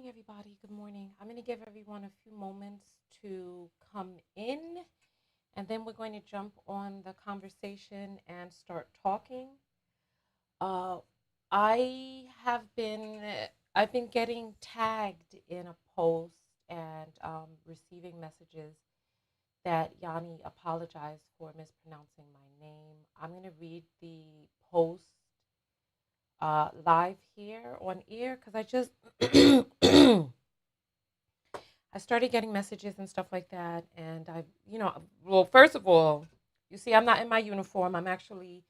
morning, everybody. Good morning. I'm going to give everyone a few moments to come in, and then we're going to jump on the conversation and start talking. Uh, I have been I've been getting tagged in a post and receiving messages that Yanie apologized for mispronouncing my name. I'm going to read the post live here on air because I just I started getting messages and stuff like that. And well, first of all, you see, I'm not in my uniform. I'm actually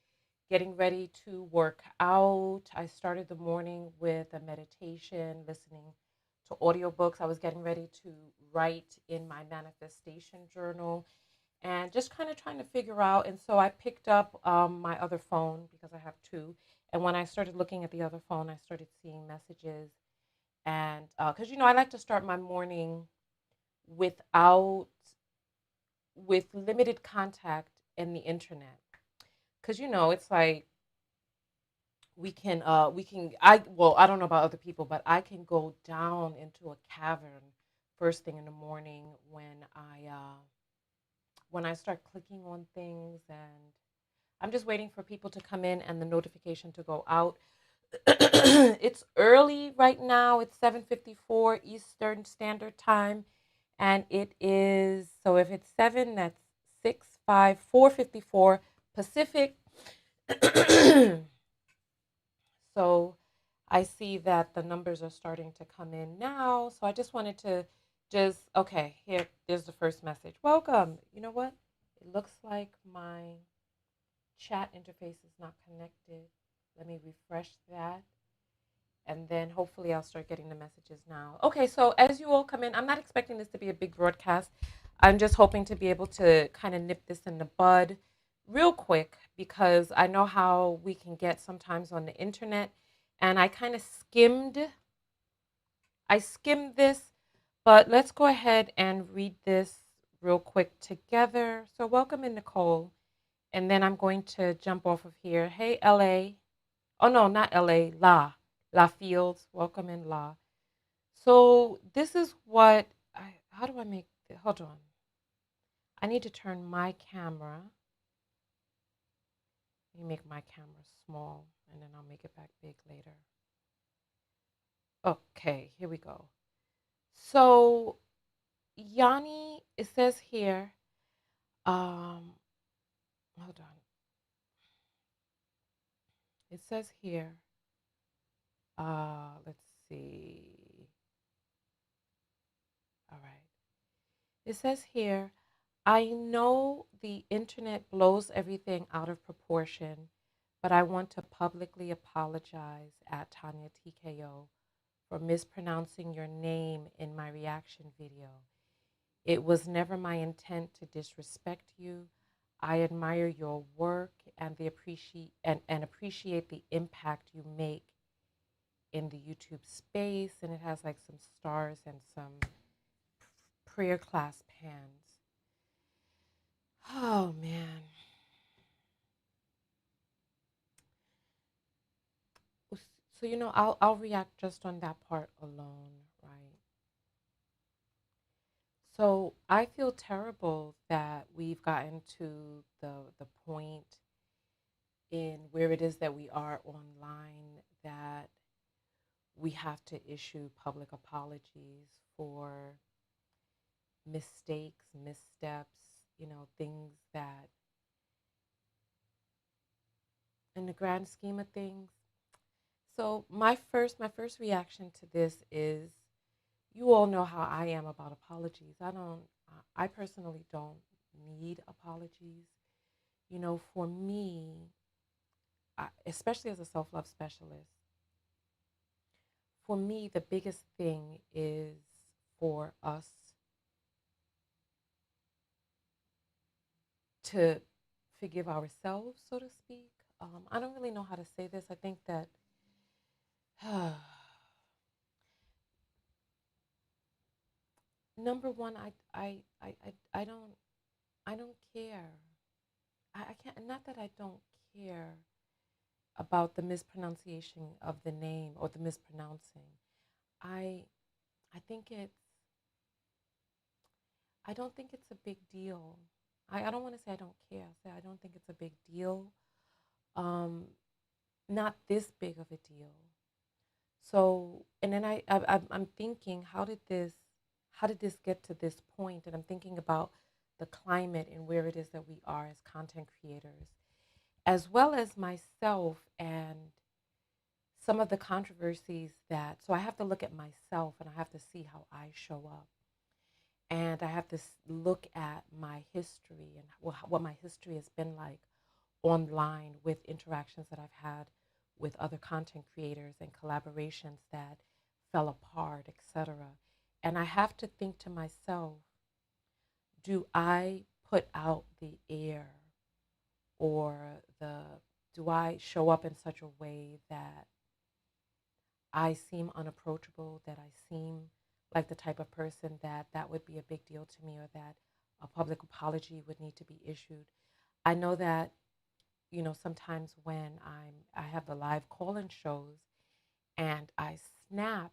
getting ready to work out. I started the morning with a meditation, listening to audiobooks. I was getting ready to write in my manifestation journal and just kind of trying to figure out. And so I picked up my other phone because I have two. And when I started looking at the other phone, I started seeing messages. And because, I like to start my morning without with limited contact in the internet because it's like I don't know about other people, but I can go down into a cavern first thing in the morning when I start clicking on things, and I'm just waiting for people to come in and the notification to go out. It's early right now. It's 7:54 Eastern Standard Time, and it is, so if it's 7, that's 6, 5, 4:54 Pacific. So I see that the numbers are starting to come in now. So I just wanted to okay, there's the first message. Welcome. You know what? It looks like my chat interface is not connected. Let me refresh that. And then hopefully I'll start getting the messages now. Okay, so as you all come in, I'm not expecting this to be a big broadcast. I'm just hoping to be able to kind of nip this in the bud real quick because I know how we can get sometimes on the internet. And I skimmed this, but let's go ahead and read this real quick together. So welcome in, Nicole. And then I'm going to jump off of here. Hey, LA. Oh, no, not LA, La Fields. Welcome in, La. So this is how do I make, hold on. I need to turn my camera. Let me make my camera small and then I'll make it back big later. Okay, here we go. So Yanie, it says here, hold on. It says here, let's see. All right. It says here, I know the internet blows everything out of proportion, but I want to publicly apologize at Tonya TKO for mispronouncing your name in my reaction video. It was never my intent to disrespect you. I admire your work and appreciate the impact you make in the YouTube space. And it has like some stars and some prayer class pans. Oh man. So I'll react just on that part alone, right? So I feel terrible that we've gotten to the point in where it is that we are online that we have to issue public apologies for mistakes, missteps, things that in the grand scheme of things. So my first reaction to this is, you all know how I am about apologies. I personally don't need apologies. For me, especially as a self-love specialist, for me the biggest thing is for us to forgive ourselves, so to speak. I don't really know how to say this. I think that number one, I don't care. I can't. Not that I don't care about the mispronunciation of the name or the mispronouncing. I think it's, I don't think it's a big deal. I don't want to say I don't care. I say I don't think it's a big deal. Um, Not this big of a deal. So, and then I'm thinking, how did this get to this point? And I'm thinking about the climate and where it is that we are as content creators, as well as myself and some of the controversies that, so I have to look at myself and I have to see how I show up. And I have to look at my history and what my history has been like online with interactions that I've had with other content creators and collaborations that fell apart, etc. And I have to think to myself, do I put out the air or do I show up in such a way that I seem unapproachable, that I seem like the type of person that would be a big deal to me, or that a public apology would need to be issued? I know that, sometimes when I have the live call-in shows and I snap,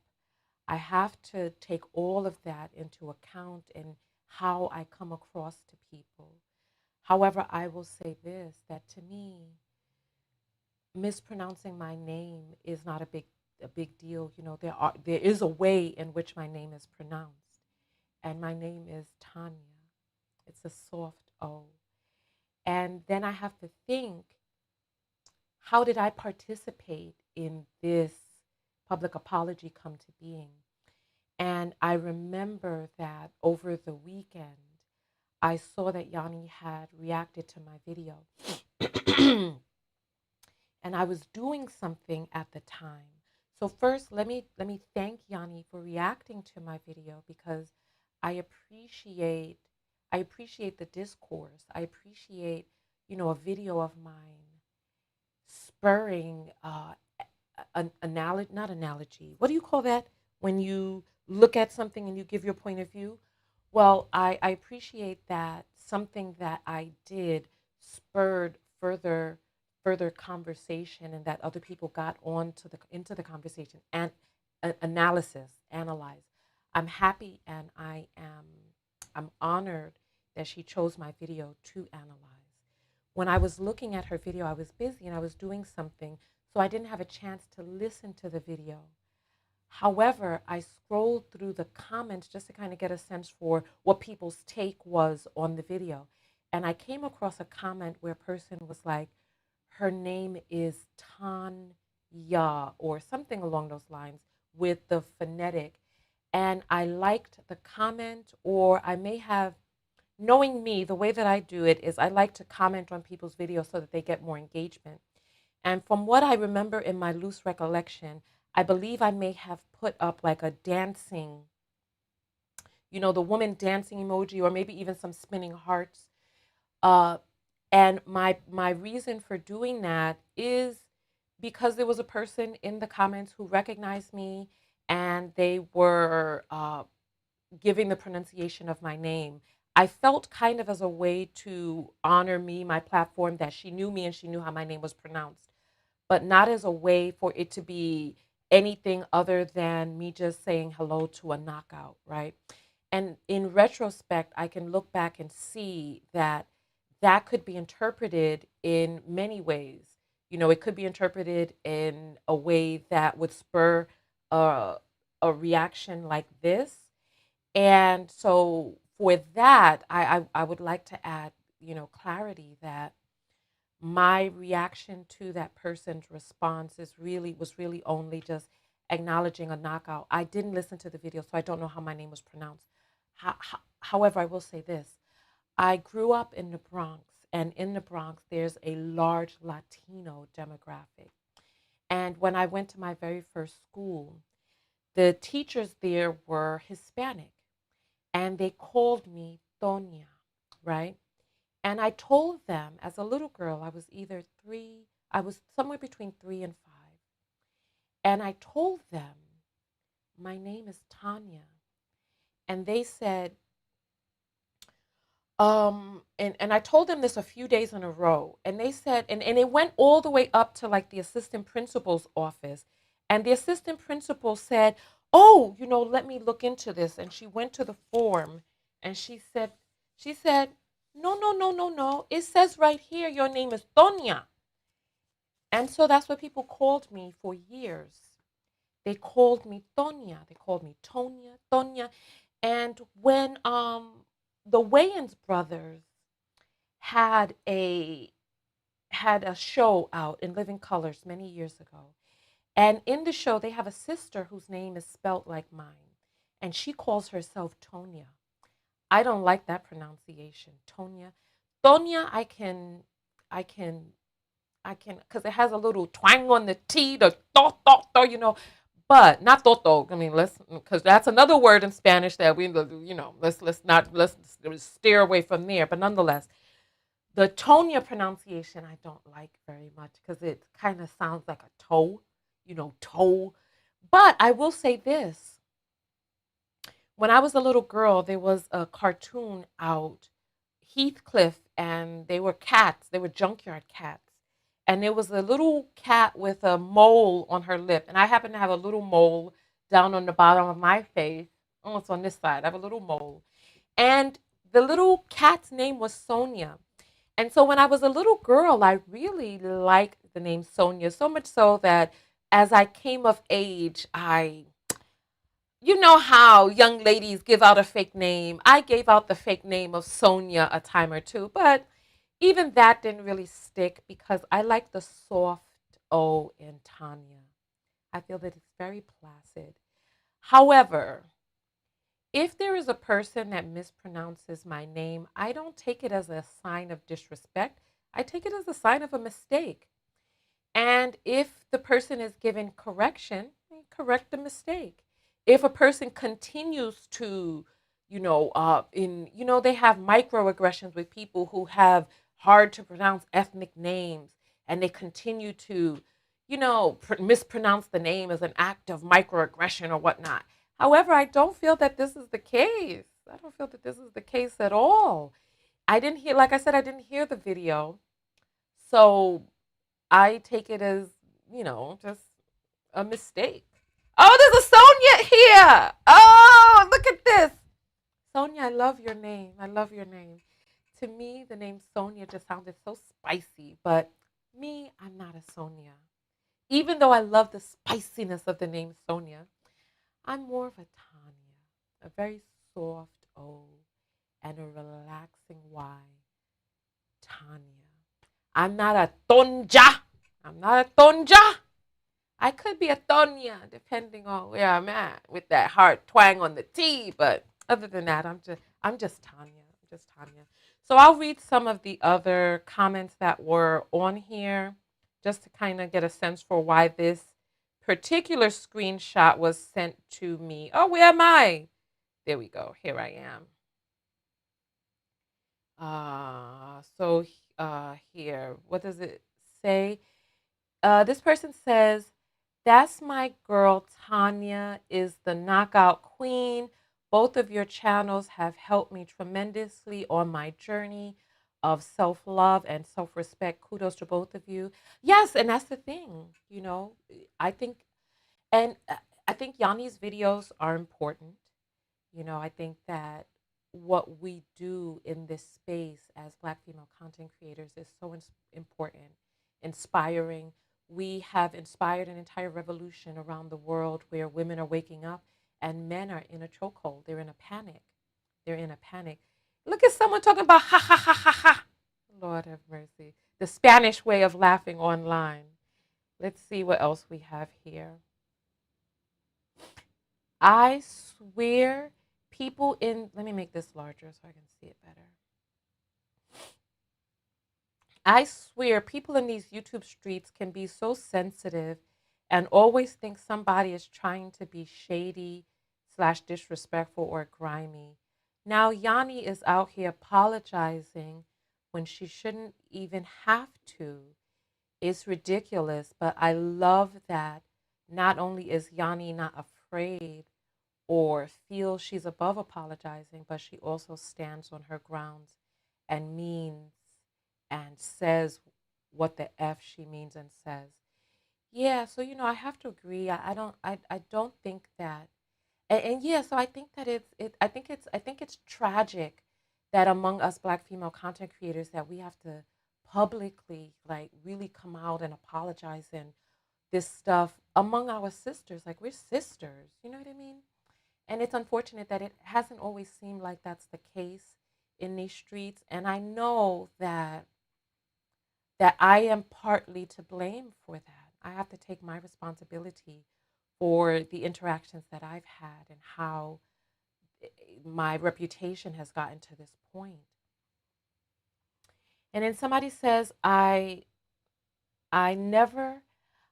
I have to take all of that into account in how I come across to people. However, I will say this, that to me, mispronouncing my name is not a big deal. There is a way in which my name is pronounced, and my name is Tonya. It's a soft O. And then I have to think, how did I participate in this public apology come to being? And I remember that over the weekend, I saw that Yanie had reacted to my video. And I was doing something at the time. So first, let me thank Yanie for reacting to my video, because I appreciate I appreciate the discourse. I appreciate, a video of mine spurring an analogy, not analogy. What do you call that when you look at something and you give your point of view? Well, I appreciate that something that I did spurred further conversation, and that other people got on to the into the conversation and analyze. I'm happy and I'm honored that she chose my video to analyze. When I was looking at her video, I was busy and I was doing something, so I didn't have a chance to listen to the video. However, I scrolled through the comments just to kind of get a sense for what people's take was on the video. And I came across a comment where a person was like, her name is Tonya, or something along those lines, with the phonetic. And I liked the comment, or I may have, knowing me, the way that I do it is I like to comment on people's videos so that they get more engagement. And from what I remember in my loose recollection, I believe I may have put up like a dancing, the woman dancing emoji, or maybe even some spinning hearts. Uh, and my reason for doing that is because there was a person in the comments who recognized me, and they were giving the pronunciation of my name. I felt kind of as a way to honor me, my platform, that she knew me and she knew how my name was pronounced, but not as a way for it to be anything other than me just saying hello to a knockout, right? And in retrospect, I can look back and see that that could be interpreted in many ways. It could be interpreted in a way that would spur a, a reaction like this. And so for that, I would like to add, clarity, that my reaction to that person's response was really only just acknowledging a knockout. I didn't listen to the video, so I don't know how my name was pronounced. However, I will say this. I grew up in the Bronx, and in the Bronx, there's a large Latino demographic. And when I went to my very first school, the teachers there were Hispanic, and they called me Tonya, right? And I told them, as a little girl, I was somewhere between 3 and 5. And I told them, my name is Tonya. And they said, and I told them this a few days in a row. And they said, and it went all the way up to like the assistant principal's office. And the assistant principal said, oh, let me look into this. And she went to the form and she said, no, no, no, no, no. It says right here your name is Tonya. And so that's what people called me for years. They called me Tonya. They called me Tonya, Tonya. And when the Wayans brothers had a had a show out in Living Colors many years ago. And in the show, they have a sister whose name is spelt like mine. And she calls herself Tonya. I don't like that pronunciation, Tonya. Tonya, I can, because it has a little twang on the T, the to, but not toto. I mean, because that's another word in Spanish that let's steer away from there. But nonetheless, the Tonya pronunciation I don't like very much because it kind of sounds like a toe, toe. But I will say this: when I was a little girl, there was a cartoon out, Heathcliff, and they were cats. They were junkyard cats. And there was a little cat with a mole on her lip. And I happen to have a little mole down on the bottom of my face. Oh, it's on this side. I have a little mole. And the little cat's name was Sonia. And so when I was a little girl, I really liked the name Sonia, so much so that as I came of age, you know how young ladies give out a fake name. I gave out the fake name of Sonia a time or two, but even that didn't really stick because I like the soft O in Tanya. I feel that it's very placid. However, if there is a person that mispronounces my name, I don't take it as a sign of disrespect. I take it as a sign of a mistake. And if the person is given correction, correct the mistake. If a person continues to, they have microaggressions with people who have hard to pronounce ethnic names, and they continue to, mispronounce the name as an act of microaggression or whatnot. However, I don't feel that this is the case. I don't feel that this is the case at all. I didn't hear, like I said, I didn't hear the video. So I take it as, just a mistake. Oh, there's a Sonia here. Oh, look at this. Sonia, I love your name. I love your name. To me, the name Sonia just sounded so spicy, but me, I'm not a Sonia. Even though I love the spiciness of the name Sonia, I'm more of a Tanya, a very soft O and a relaxing Y. Tanya. I'm not a Tonja. I'm not a Tonja. I could be a Tonya, depending on where I'm at, with that hard twang on the T. But other than that, I'm just Tanya. I'm just Tanya. So I'll read some of the other comments that were on here, just to kind of get a sense for why this particular screenshot was sent to me. Oh, where am I? There we go. Here I am. Here, what does it say? This person says, that's my girl, Tanya, is the knockout queen. Both of your channels have helped me tremendously on my journey of self-love and self-respect. Kudos to both of you. Yes, and that's the thing, I think, and I think Yanni's videos are important. I think that what we do in this space as Black female content creators is so important, inspiring. We have inspired an entire revolution around the world where women are waking up and men are in a chokehold. They're in a panic. They're in a panic. Look at someone talking about ha ha ha ha ha. Lord have mercy. The Spanish way of laughing online. Let's see what else we have here. I swear people in, let me make this larger so I can see it better. I swear people in these YouTube streets can be so sensitive and always think somebody is trying to be shady / disrespectful or grimy. Now Yanie is out here apologizing when she shouldn't even have to. It's ridiculous, but I love that not only is Yanie not afraid or feels she's above apologizing, but she also stands on her grounds and means and says what the F she means and says. Yeah, so I have to agree. I don't think that And yeah, so I think that I think it's tragic that among us Black female content creators that we have to publicly like really come out and apologize and this stuff among our sisters. Like we're sisters, you know what I mean? And it's unfortunate that it hasn't always seemed like that's the case in these streets. And I know that I am partly to blame for that. I have to take my responsibility for the interactions that I've had and how my reputation has gotten to this point. And then somebody says, I never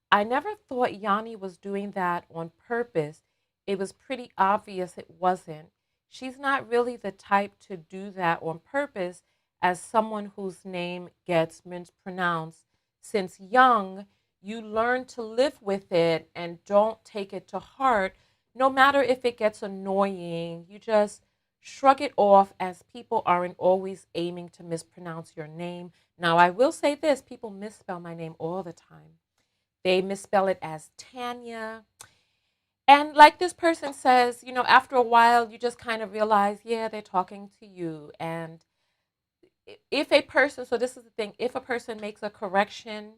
I never thought Yanie was doing that on purpose. It was pretty obvious it wasn't. She's not really the type to do that on purpose as someone whose name gets mispronounced. Since young, you learn to live with it and don't take it to heart, no matter if it gets annoying. You just shrug it off as people aren't always aiming to mispronounce your name. Now, I will say this people misspell my name all the time. They misspell it as Tanya. And like this person says, you know, after a while, you just kind of realize, yeah, they're talking to you. And if a person, so this is the thing, if a person makes a correction,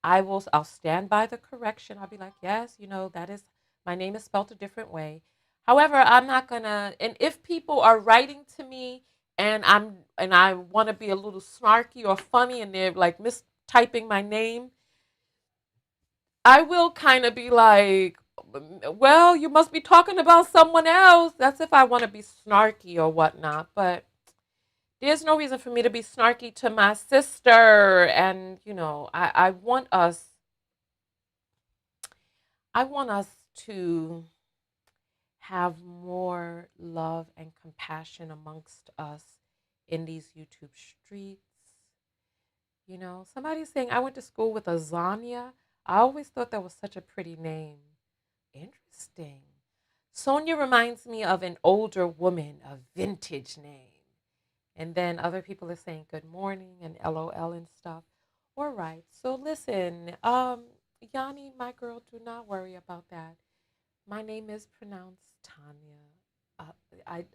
I'll stand by the correction. I'll be like, yes, you know, that is, my name is spelled a different way. However, I'm not gonna, and if people are writing to me and I want to be a little snarky or funny and they're like mistyping my name, I will kind of be like, well, you must be talking about someone else. That's if I want to be snarky or whatnot. But there's no reason for me to be snarky to my sister. And, you know, I want us to have more love and compassion amongst us in these YouTube streets. You know, somebody's saying I went to school with a Zanya. I always thought that was such a pretty name. Interesting. Sonia reminds me of an older woman, a vintage name. And then other people are saying good morning and LOL and stuff. All right. So listen, Yanni, my girl, do not worry about that. My name is pronounced Tanya.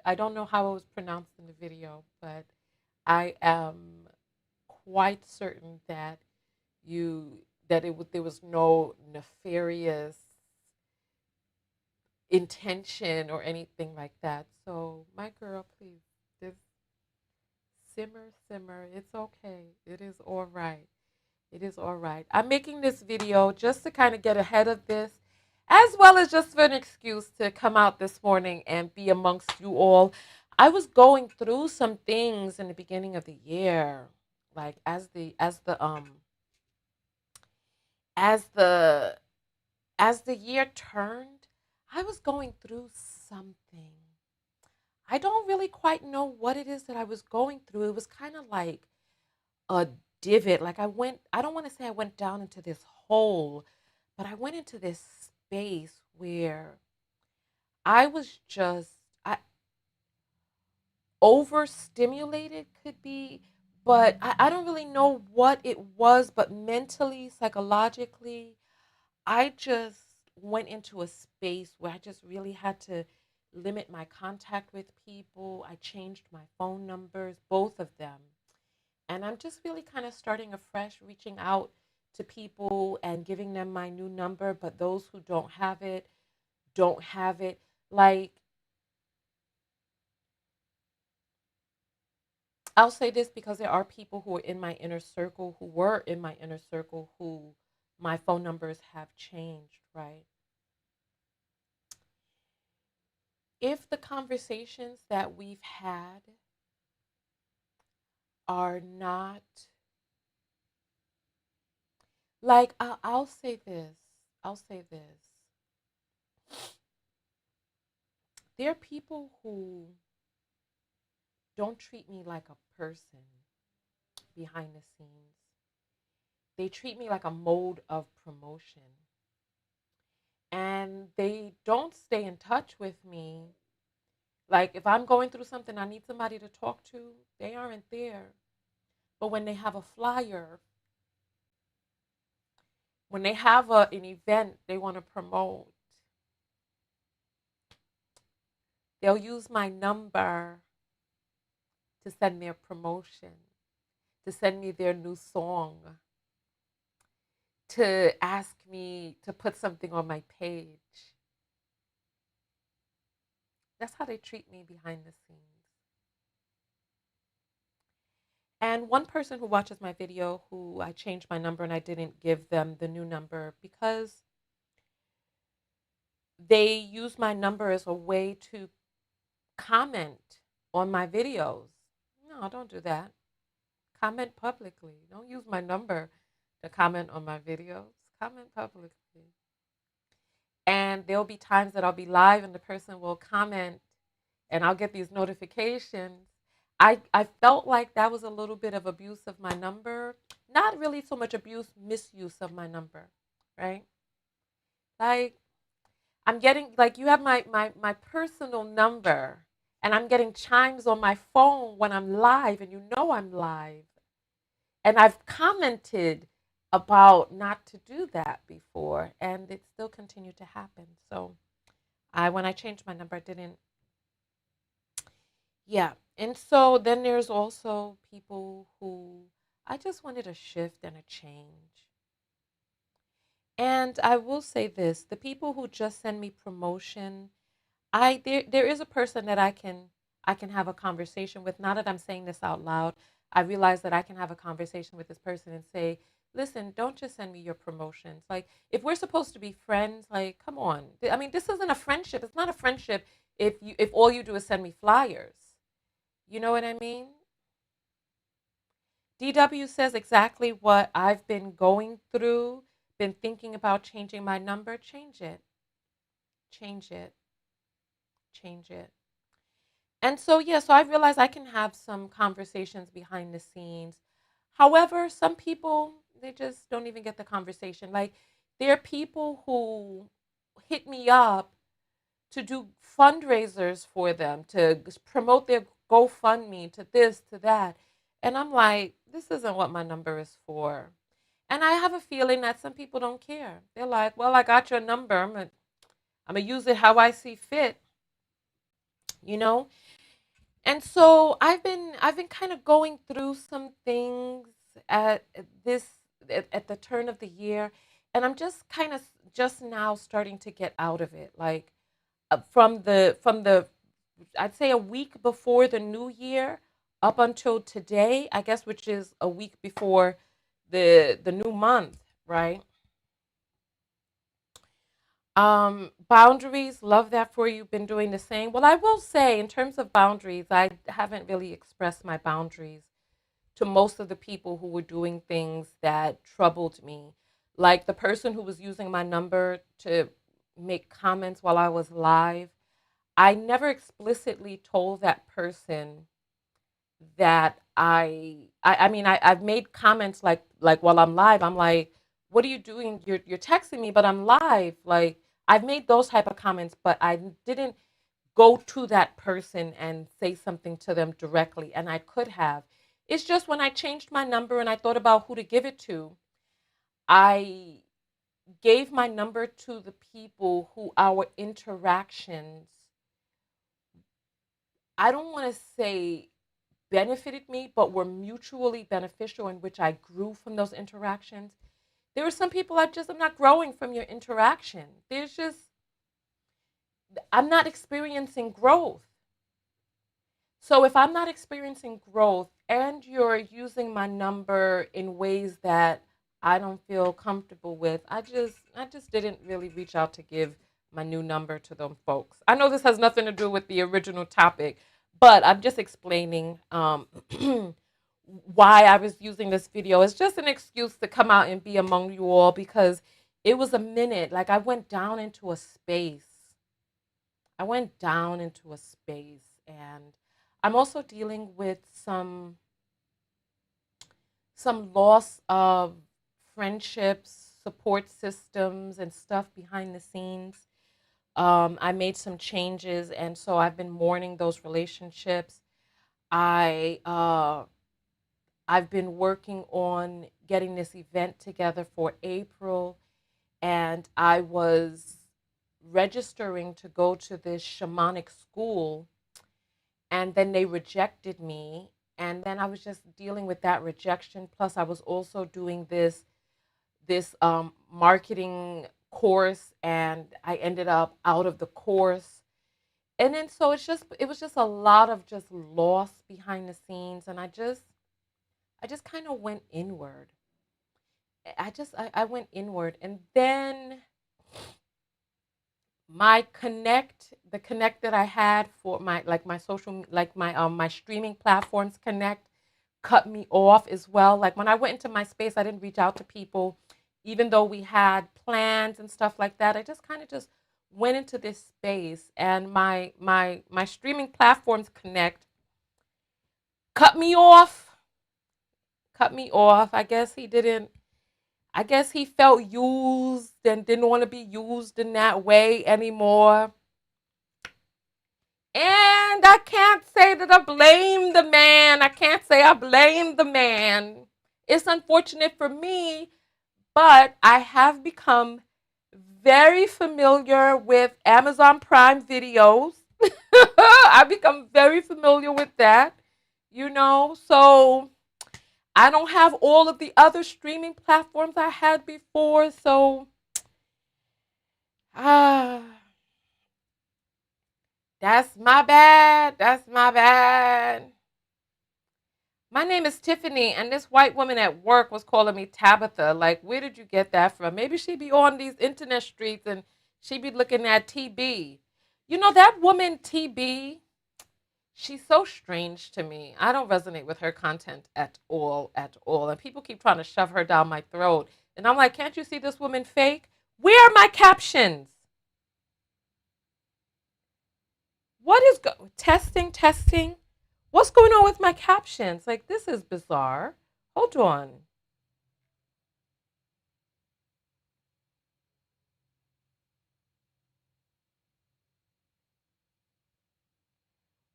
I don't know how it was pronounced in the video, but I am quite certain that you there was no nefarious intention or anything like that. So, my girl, please just simmer, simmer. It's okay. It is all right. It is all right. I'm making this video just to kind of get ahead of this, as well as just for an excuse to come out this morning and be amongst you all. I was going through some things in the beginning of the year, like as the as the year turned, I was going through something. I don't really quite know what it is that I was going through. It was kind of like a divot. Like I don't want to say I went down into this hole, but I went into this space where I was just I overstimulated could be, but I don't really know what it was, but mentally, psychologically, I just went into a space where I just really had to limit my contact with people. I changed my phone numbers, both of them. And I'm just really kind of starting afresh, reaching out to people and giving them my new number. But those who don't have it, don't have it. Like, I'll say this because there are people who are in my inner circle, who were in my inner circle, who my phone numbers have changed, right? If the conversations that we've had are not like, I'll say this, I'll say this. There are people who don't treat me like a person behind the scenes. They treat me like a mode of promotion. And they don't stay in touch with me. Like if I'm going through something I need somebody to talk to, they aren't there. But when they have a flyer, when they have an event they want to promote, They'll use my number to send me a promotion, to send me their new song, to ask me to put something on my page. That's how they treat me behind the scenes. And one person who watches my video, who I changed my number and I didn't give them the new number because they use my number as a way to comment on my videos. No, don't do that. Comment publicly. Don't use my number to comment on my videos. Comment publicly. And there'll be times that I'll be live and the person will comment and I'll get these notifications. I felt like that was a little bit of abuse of my number. Not really so much abuse, misuse of my number, right? Like I'm getting like you have my personal number and I'm getting chimes on my phone when I'm live and you know I'm live. And I've commented about not to do that before and it still continued to happen. So I when I changed my number I didn't. Yeah. And so then there's also people who I just wanted a shift and a change. And I will say this, the people who just send me promotion, there is a person that I can have a conversation with. Now that I'm saying this out loud, I realize that I can have a conversation with this person and say, "Listen, don't just send me your promotions. Like if we're supposed to be friends, like come on. I mean, this isn't a friendship. It's not a friendship if all you do is send me flyers. You know what I mean?" DW says exactly what I've been going through, been thinking about changing my number. Change it. Change it. Change it. And so, yeah, so I realize I can have some conversations behind the scenes. However, some people, they just don't even get the conversation. Like, there are people who hit me up to do fundraisers for them, to promote their GoFundMe, to this, to that. And I'm like, this isn't what my number is for. And I have a feeling that some people don't care. They're like, well, I got your number. I'm gonna use it how I see fit, you know? And so I've been kind of going through some things at this at the turn of the year, and I'm just kind of just now starting to get out of it. Like from the I'd say a week before the new year up until today, I guess, which is a week before the new month, right? Boundaries, love that for you. Been doing the same. Well, I will say, in terms of boundaries, I haven't really expressed my boundaries to most of the people who were doing things that troubled me. Like the person who was using my number to make comments while I was live. I never explicitly told that person that I've made comments like while I'm live, I'm like, what are you doing? You're texting me, but I'm live. Like I've made those type of comments, but I didn't go to that person and say something to them directly, and I could have. It's just when I changed my number and I thought about who to give it to, I gave my number to the people who our interactions, I don't want to say benefited me, but were mutually beneficial in which I grew from those interactions. There are some people I'm not growing from your interaction. I'm not experiencing growth. So if I'm not experiencing growth and you're using my number in ways that I don't feel comfortable with, I just didn't really reach out to give my new number to them folks. I know this has nothing to do with the original topic, but I'm just explaining why I was using this video. It's just an excuse to come out and be among you all because it was a minute. Like I went down into a space. I went down into a space and I'm also dealing with some loss of friendships, support systems and stuff behind the scenes. I made some changes and so I've been mourning those relationships. I I've been working on getting this event together for April and I was registering to go to this shamanic school, and then they rejected me. And then I was just dealing with that rejection. Plus, I was also doing this marketing course, and I ended up out of the course. And then so it was just a lot of just loss behind the scenes, and I just kind of went inward. I went inward, and then the connect that I had for my like my social like my streaming platforms connect cut me off as well. Like when I went into my space, I didn't reach out to people, even though we had plans and stuff like that. I just kind of just went into this space, and my streaming platforms connect cut me off. Cut me off. I guess he felt used and didn't want to be used in that way anymore. And I can't say that I blame the man. I can't say I blame the man. It's unfortunate for me, but I have become very familiar with Amazon Prime videos. I've become very familiar with that, so I don't have all of the other streaming platforms I had before. So, ah, that's my bad. That's my bad. My name is Tiffany, and this white woman at work was calling me Tabitha. Like, where did you get that from? Maybe she be on these internet streets and she be looking at TB. That woman, TB, she's so strange to me. I don't resonate with her content at all, at all. And people keep trying to shove her down my throat. And I'm like, can't you see this woman fake? Where are my captions? What is testing, testing? What's going on with my captions? Like, this is bizarre. Hold on.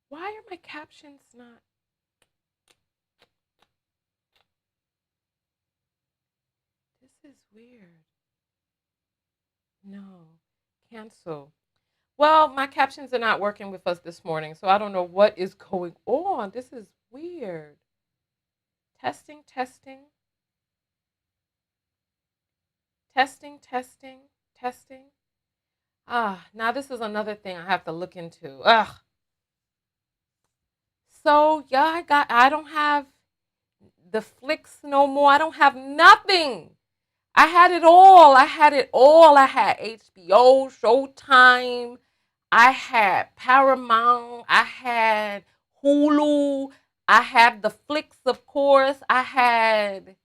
Why are my captions not? This is weird. No. Cancel. Well, my captions are not working with us this morning, so I don't know what is going on. This is weird. Testing, testing, testing, testing, testing. Now this is another thing I have to look into. Ugh. So yeah, I don't have the flicks no more. I don't have nothing. I had it all. I had it all. I had HBO, Showtime. I had Paramount. I had Hulu. I had the flicks, of course. I had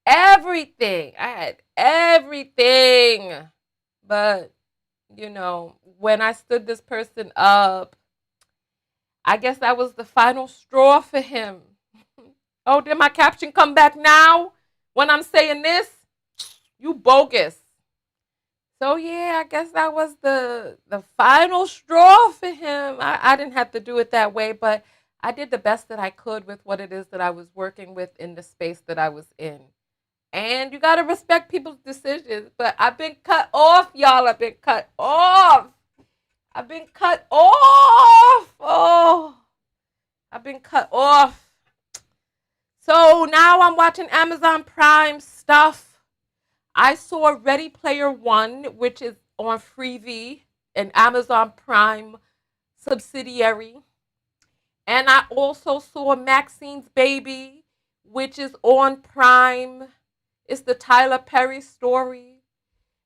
everything. I had everything. But, when I stood this person up, I guess that was the final straw for him. Oh, did my caption come back now when I'm saying this? You bogus. So yeah, I guess that was the final straw for him. I didn't have to do it that way, but I did the best that I could with what it is that I was working with in the space that I was in. And you gotta respect people's decisions. But I've been cut off, y'all. I've been cut off. I've been cut off. Oh, I've been cut off. So now I'm watching Amazon Prime stuff. I saw Ready Player One, which is on Freevee, an Amazon Prime subsidiary. And I also saw Maxine's Baby, which is on Prime. It's the Tyler Perry story.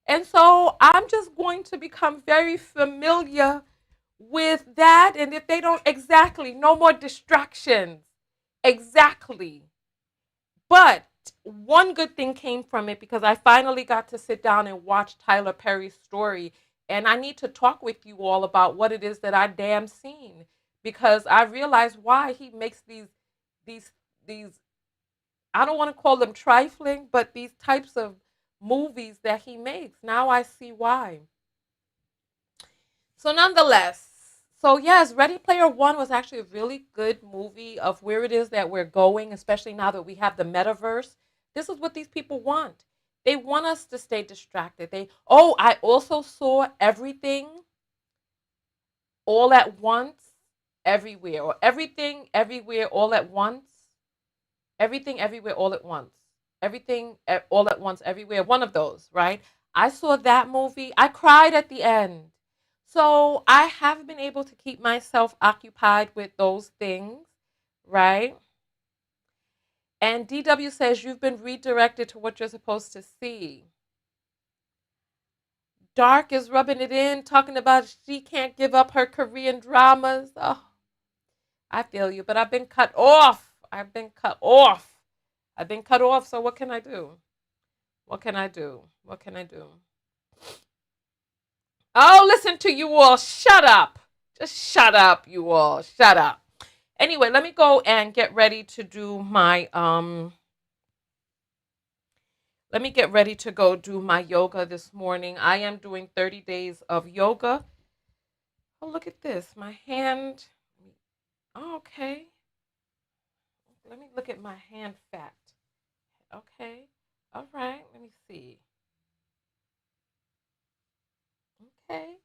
And so I'm just going to become very familiar with that. And if they don't exactly, no more distractions. Exactly. But one good thing came from it because I finally got to sit down and watch Tyler Perry's story. And I need to talk with you all about what it is that I damn seen because I realized why he makes these these I don't want to call them trifling, but these types of movies that he makes. Now I see why. So nonetheless, so yes, Ready Player One was actually a really good movie of where it is that we're going, especially now that we have the metaverse. This is what these people want. They want us to stay distracted. I also saw everything all at once, everywhere, or everything everywhere all at once, everything everywhere all at once, everything all at once everywhere. One of those, right? I saw that movie. I cried at the end. So I have been able to keep myself occupied with those things, right? And DW says you've been redirected to what you're supposed to see. Dark is rubbing it in, talking about she can't give up her Korean dramas. Oh, I feel you, but I've been cut off. I've been cut off. I've been cut off. So what can I do? What can I do? What can I do? Oh, listen to you all. Shut up. Just shut up, you all. Shut up. Anyway, let me go and get ready to do my let me get ready to go do my yoga this morning. I am doing 30 days of yoga. Oh, look at this. My hand. Oh, okay. Let me look at my hand fat. Okay. All right. Let me see. Okay.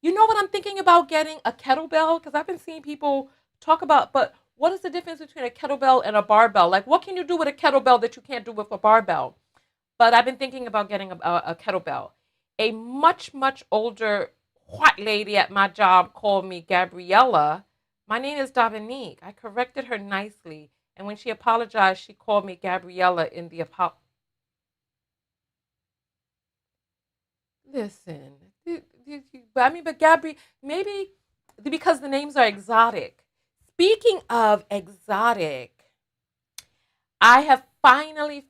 You know what I'm thinking about getting a kettlebell? Because I've been seeing people talk about, but what is the difference between a kettlebell and a barbell? Like, what can you do with a kettlebell that you can't do with a barbell? But I've been thinking about getting a kettlebell. A much, much older white lady at my job called me Gabriella. My name is Dominique. I corrected her nicely. And when she apologized, she called me Gabriella in the apology. Listen, I mean, but Gabri, maybe because the names are exotic. Speaking of exotic, I have finally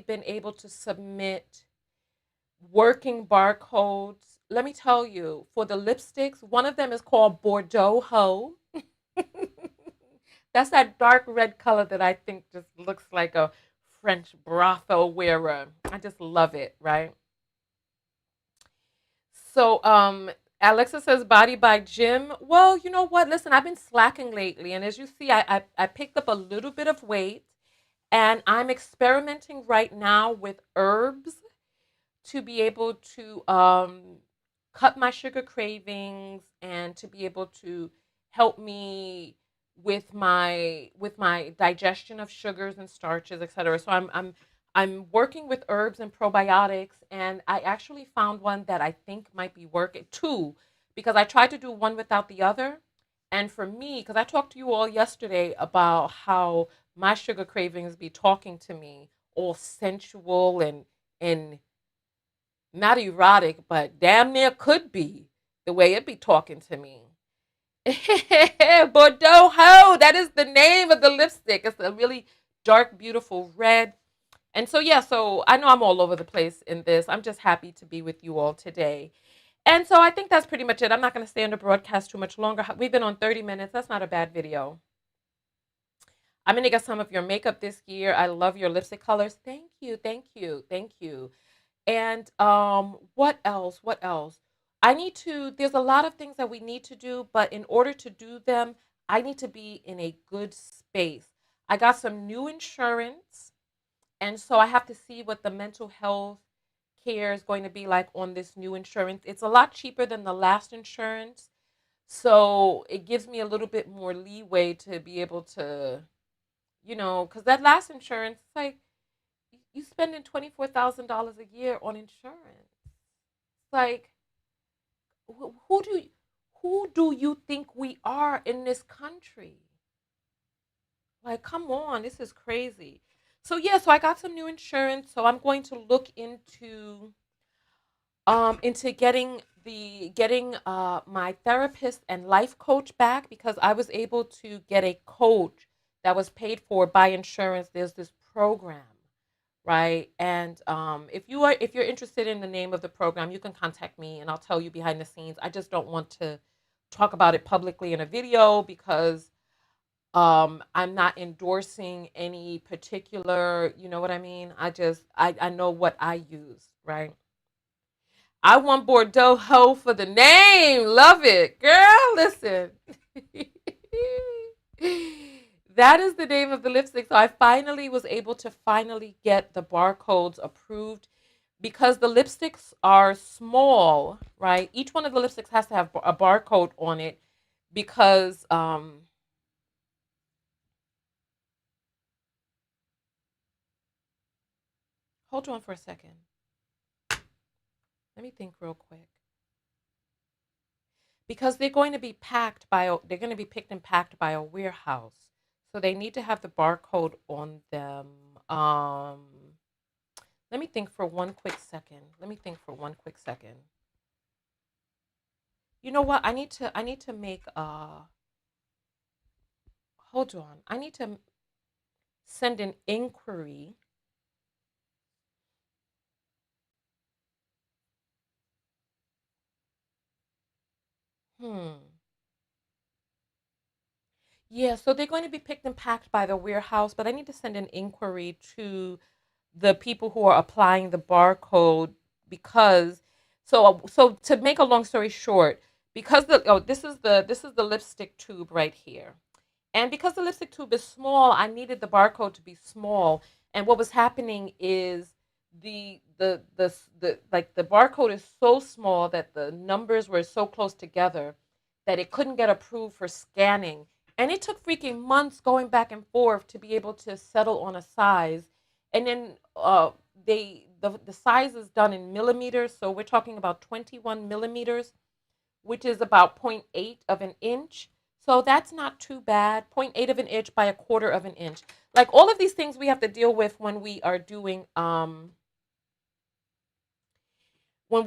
been able to submit working barcodes. Let me tell you, for the lipsticks, one of them is called Bordeaux Ho. That's that dark red color that I think just looks like a French brothel wearer. I just love it, right? So, Alexa says body by gym. Well, you know what? Listen, I've been slacking lately, and as you see, I picked up a little bit of weight, and I'm experimenting right now with herbs to be able to cut my sugar cravings and to be able to help me with my digestion of sugars and starches, etc. So I'm working with herbs and probiotics, and I actually found one that I think might be working. Two, because I tried to do one without the other, and for me, because I talked to you all yesterday about how my sugar cravings be talking to me all sensual and not erotic, but damn near could be the way it be talking to me. Bordeaux Ho, that is the name of the lipstick. It's a really dark, beautiful red. And so, yeah, so I know I'm all over the place in this. I'm just happy to be with you all today. And so I think that's pretty much it. I'm not going to stay on the broadcast too much longer. We've been on 30 minutes. That's not a bad video. I'm going to get some of your makeup this year. I love your lipstick colors. Thank you, thank you, thank you. And what else? What else? I need to, there's a lot of things that we need to do, but in order to do them, I need to be in a good space. I got some new insurance, and so I have to see what the mental health care is going to be like on this new insurance. It's a lot cheaper than the last insurance. So it gives me a little bit more leeway to be able to, because that last insurance, it's like you spending $24,000 a year on insurance. It's like, who do you think we are in this country? Like, come on, this is crazy. So yeah, so I got some new insurance. So I'm going to look into getting my therapist and life coach back because I was able to get a coach that was paid for by insurance. There's this program, right? And if you're interested in the name of the program, you can contact me and I'll tell you behind the scenes. I just don't want to talk about it publicly in a video because I'm not endorsing any particular, you know what I mean? I know what I use, right? I want Bordeaux Ho for the name. Love it. Girl, listen. That is the name of the lipstick. So I finally was able to finally get the barcodes approved because the lipsticks are small, right? Each one of the lipsticks has to have a barcode on it because hold on for a second. Let me think real quick. Because they're going to be picked and packed by a warehouse. So they need to have the barcode on them. Um Let me think for one quick second. Let me think for one quick second. You know what? I need to make hold on. I need to send an inquiry. Hmm. Yeah, so they're going to be picked and packed by the warehouse, but I need to send an inquiry to the people who are applying the barcode because so to make a long story short, because this is the lipstick tube right here. And because the lipstick tube is small, I needed the barcode to be small. And what was happening is the barcode is so small that the numbers were so close together that it couldn't get approved for scanning. And it took freaking months going back and forth to be able to settle on a size. And then the size is done in millimeters, so we're talking about 21 millimeters, which is about point 0.8 of an inch. So that's not too bad. Point 0.8 of an inch by a quarter of an inch. Like all of these things we have to deal with when we are doing what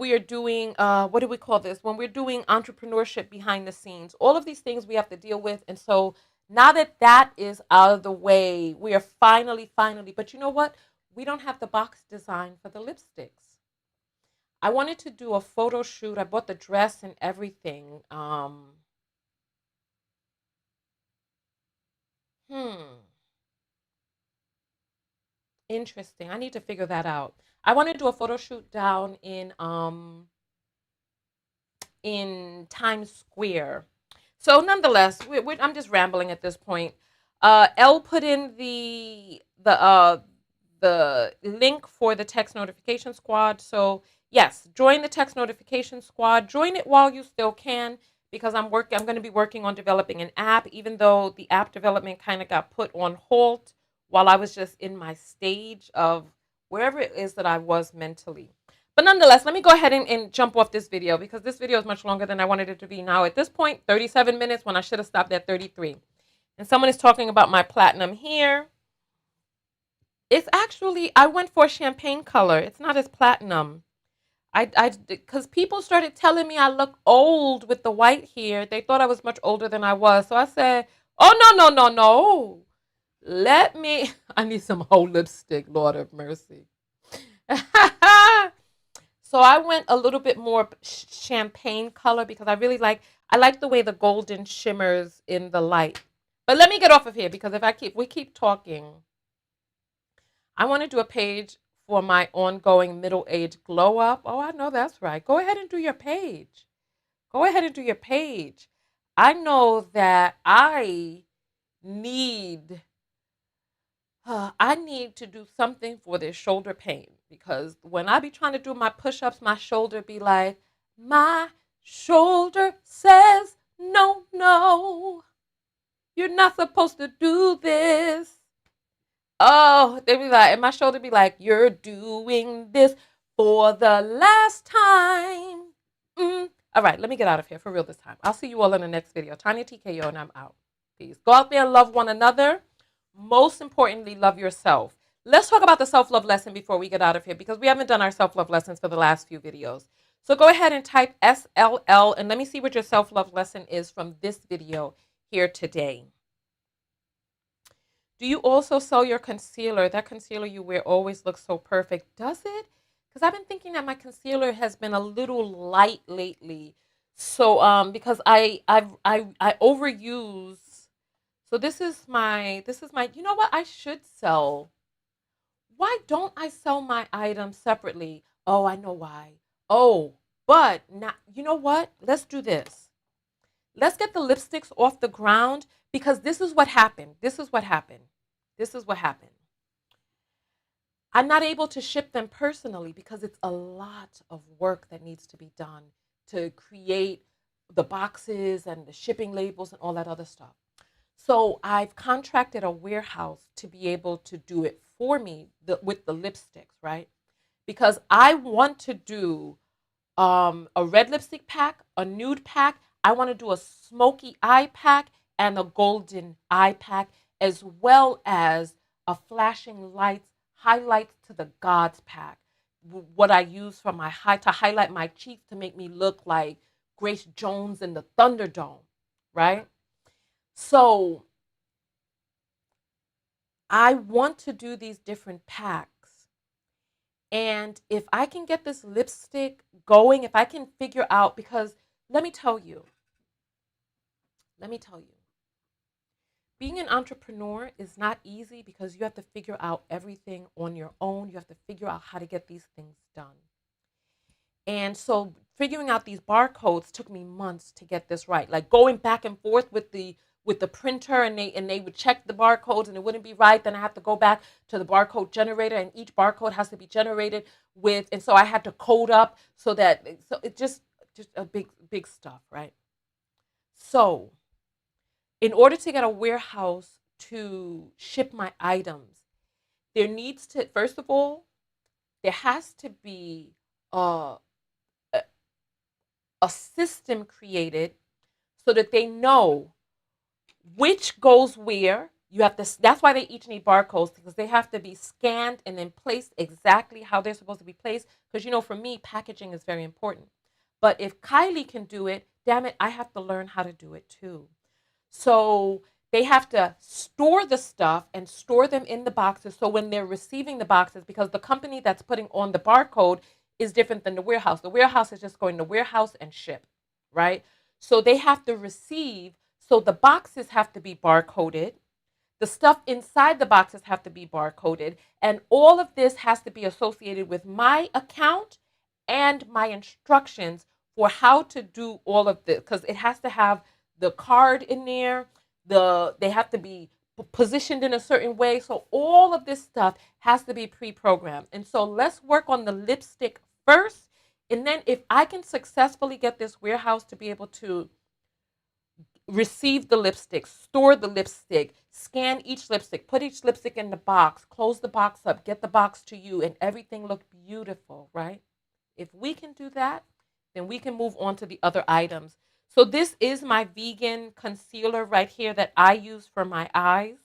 do we call this? When we're doing entrepreneurship behind the scenes. All of these things we have to deal with. And so now that that is out of the way, we are finally, but you know what? We don't have the box design for the lipsticks. I wanted to do a photo shoot. I bought the dress and everything. Hmm. Interesting. I need to figure that out. I want to do a photo shoot down in Times Square. So nonetheless, I'm just rambling at this point. Elle put in the link for the text notification squad. So yes, join the text notification squad. Join it while you still can because I'm going to be working on developing an app. Even though the app development kind of got put on hold while I was just in my stage of wherever it is that I was mentally. But nonetheless, let me go ahead and jump off this video because this video is much longer than I wanted it to be. Now at this point, 37 minutes when I should have stopped at 33. And someone is talking about my platinum here. It's actually, I went for champagne color. It's not as platinum. Because people started telling me I look old with the white hair. They thought I was much older than I was. So I said, oh, no. Let me, I need some whole lipstick, Lord of mercy. So I went a little bit more champagne color because I like the way the golden shimmers in the light. But let me get off of here because if we keep talking, I want to do a page for my ongoing middle age glow up. Oh, I know that's right. Go ahead and do your page. Go ahead and do your page. I know that need I need to do something for this shoulder pain because when I be trying to do my push-ups, my shoulder be like, my shoulder says no, no, you're not supposed to do this. Oh, they be like, and my shoulder be like, you're doing this for the last time. All right, let me get out of here for real this time. I'll see you all in the next video. Tonya TKO, and I'm out. Peace. Go out there and love one another. Most importantly, love yourself. Let's talk about the self-love lesson before we get out of here because we haven't done our self-love lessons for the last few videos. So go ahead and type SLL and let me see what your self-love lesson is from this video here today. Do you also sell your concealer? That concealer you wear always looks so perfect. Does it? Because I've been thinking that my concealer has been a little light lately. So because I overuse. So this is my you know what I should sell? Why don't I sell my items separately? Oh, I know why. Oh, but not you know what? Let's do this. Let's get the lipsticks off the ground because this is what happened. This is what happened. This is what happened. I'm not able to ship them personally because it's a lot of work that needs to be done to create the boxes and the shipping labels and all that other stuff. So I've contracted a warehouse to be able to do it for me with the lipsticks, right? Because I want to do a red lipstick pack, a nude pack. I want to do a smoky eye pack and a golden eye pack, as well as a flashing lights highlights to the gods pack. What I use for my to highlight my cheeks to make me look like Grace Jones in the Thunderdome, right? So I want to do these different packs. And if I can get this lipstick going, if I can figure out, because let me tell you, let me tell you, being an entrepreneur is not easy because you have to figure out everything on your own. You have to figure out how to get these things done. And so figuring out these barcodes took me months to get this right. Like going back and forth with the printer, and they would check the barcodes and it wouldn't be right. Then I have to go back to the barcode generator, and each barcode has to be generated with, and so I had to code up so that, so it just a big stuff, right? So in order to get a warehouse to ship my items, there needs to, first of all, there has to be a, a system created so that they know which goes where. You have to, that's why they each need barcodes, because they have to be scanned and then placed exactly how they're supposed to be placed. Because, for me, packaging is very important. But if Kylie can do it, damn it, I have to learn how to do it too. So they have to store the stuff and store them in the boxes. So when they're receiving the boxes, because the company that's putting on the barcode is different than the warehouse. The warehouse is just going to warehouse and ship, right? So they have to receive, so the boxes have to be barcoded. The stuff inside the boxes have to be barcoded. And all of this has to be associated with my account and my instructions for how to do all of this, because it has to have the card in there. They have to be positioned in a certain way. So all of this stuff has to be pre-programmed. And so let's work on the lipstick first. And then if I can successfully get this warehouse to be able to receive the lipstick, store the lipstick, scan each lipstick, put each lipstick in the box, close the box up, get the box to you, and everything look beautiful, right? If we can do that, then we can move on to the other items. So this is my vegan concealer right here that I use for my eyes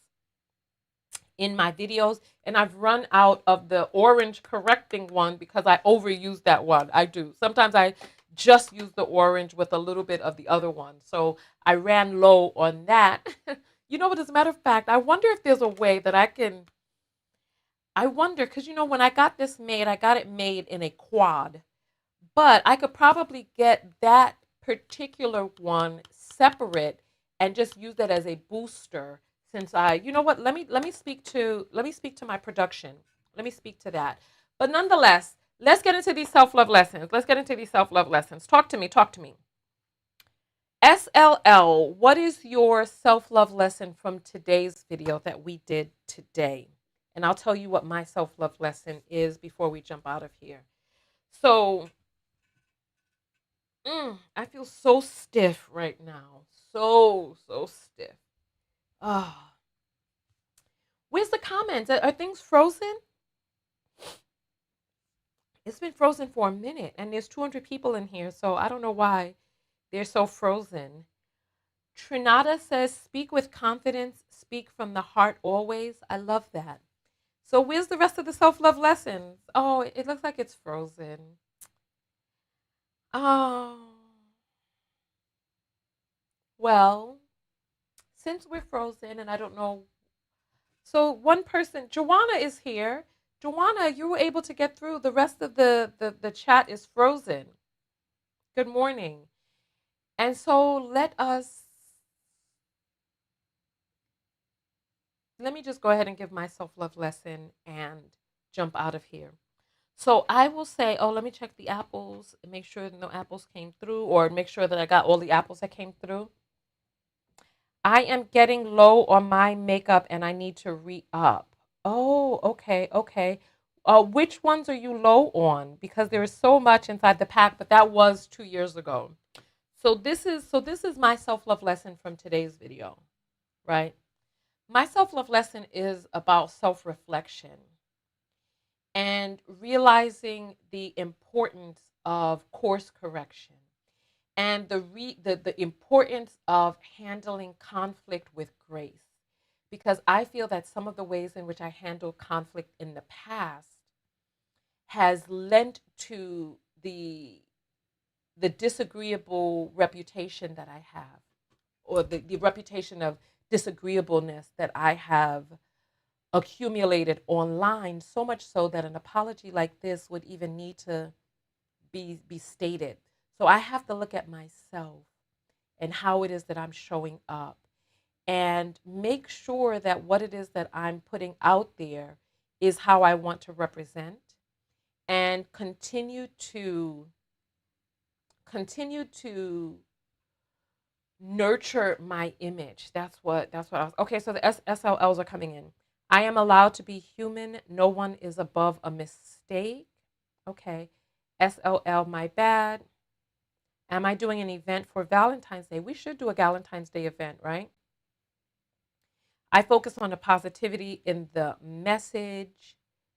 in my videos. And I've run out of the orange correcting one because I overuse that one. I do. Sometimes I just use the orange with a little bit of the other one. So I ran low on that. What, as a matter of fact, I wonder if there's a way that I wonder, because when I got this made, I got it made in a quad. But I could probably get that particular one separate and just use that as a booster, since what, let me speak to my production. Let me speak to that. But nonetheless, let's get into these self-love lessons. Let's get into these self-love lessons. Talk to me, talk to me. SLL, what is your self-love lesson from today's video that we did today? And I'll tell you what my self-love lesson is before we jump out of here. So, I feel so stiff right now. So stiff. Ah, where's the comments? Are things frozen? It's been frozen for a minute, and there's 200 people in here, so I don't know why they're so frozen. Trinata says, speak with confidence, speak from the heart always. I love that. So where's the rest of the self-love lessons? Oh, it looks like it's frozen. Oh, well, since we're frozen and I don't know. So one person, Joanna is here. Joanna, you were able to get through. The rest of the chat is frozen. Good morning. And so let me just go ahead and give my self-love lesson and jump out of here. So I will say, let me check the apples and make sure no apples came through, or make sure that I got all the apples that came through. I am getting low on my makeup and I need to re-up. Oh, okay, okay. Which ones are you low on? Because there is so much inside the pack, but that was 2 years ago. So this is my self-love lesson from today's video, right? My self-love lesson is about self-reflection and realizing the importance of course correction and the importance of handling conflict with grace, because I feel that some of the ways in which I handled conflict in the past has lent to the disagreeable reputation that I have, or the reputation of disagreeableness that I have accumulated online, so much so that an apology like this would even need to be stated. So I have to look at myself and how it is that I'm showing up and make sure that what it is that I'm putting out there is how I want to represent, and continue to nurture my image. That's what I was. Okay, so the SLLs are coming in. I am allowed to be human. No one is above a mistake. Okay. SLL, my bad. Am I doing an event for Valentine's Day? We should do a Valentine's Day event, right? I focus on the positivity in the message,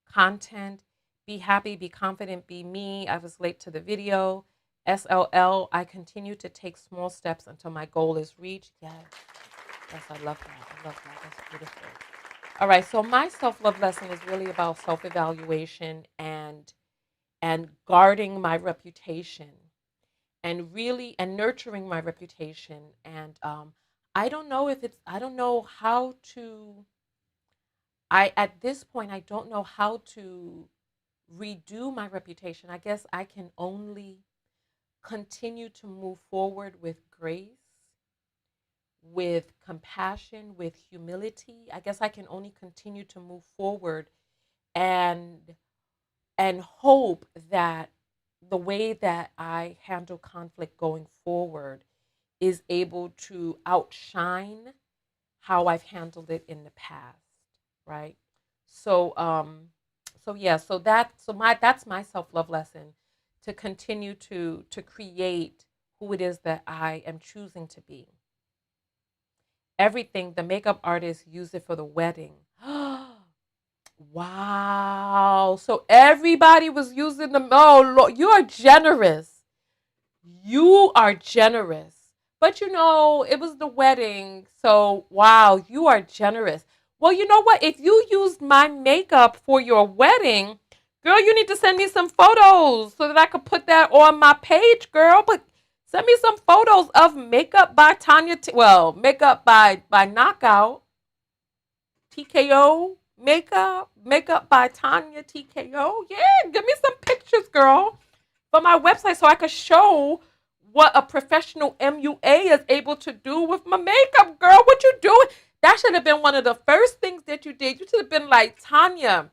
content. Be happy, be confident, be me. I was late to the video. SLL, I continue to take small steps until my goal is reached. Yes, yes, I love that. I love that. That's beautiful. All right, so my self-love lesson is really about self-evaluation and guarding my reputation and really and nurturing my reputation. And I don't know if it's I don't know how to I at this point I don't know how to redo my reputation. I guess I can only continue to move forward with grace, with compassion, with humility. I guess I can only continue to move forward and hope that the way that I handle conflict going forward is able to outshine how I've handled it in the past, right? So so yeah, that's my self-love lesson, to continue to create who it is that I am choosing to be. Everything the makeup artist used it for the wedding. Wow. So everybody was using them. Oh, Lord, you are generous. You are generous. But it was the wedding. So, wow, you are generous. Well, you know what? If you used my makeup for your wedding, girl, you need to send me some photos so that I could put that on my page, girl. But send me some photos of makeup by Tonya. Well, makeup by Knockout. TKO makeup by Tonya TKO. Yeah, give me some pictures, girl, for my website so I could show what a professional MUA is able to do with my makeup, girl. What you doing? That should have been one of the first things that you did. You should have been like, Tonya,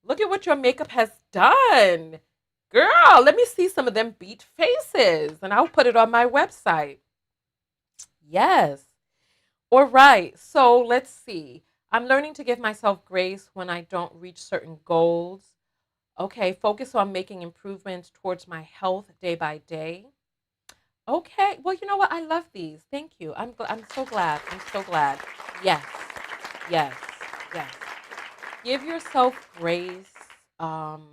look at what your makeup has done. Girl, let me see some of them beat faces and I'll put it on my website. Yes. All right. So let's see. I'm learning to give myself grace when I don't reach certain goals. Okay. Focus on making improvements towards my health day by day. Okay. Well, you know what? I love these. Thank you. I'm so glad. I'm so glad. Yes. Yes. Yes. Give yourself grace. Um,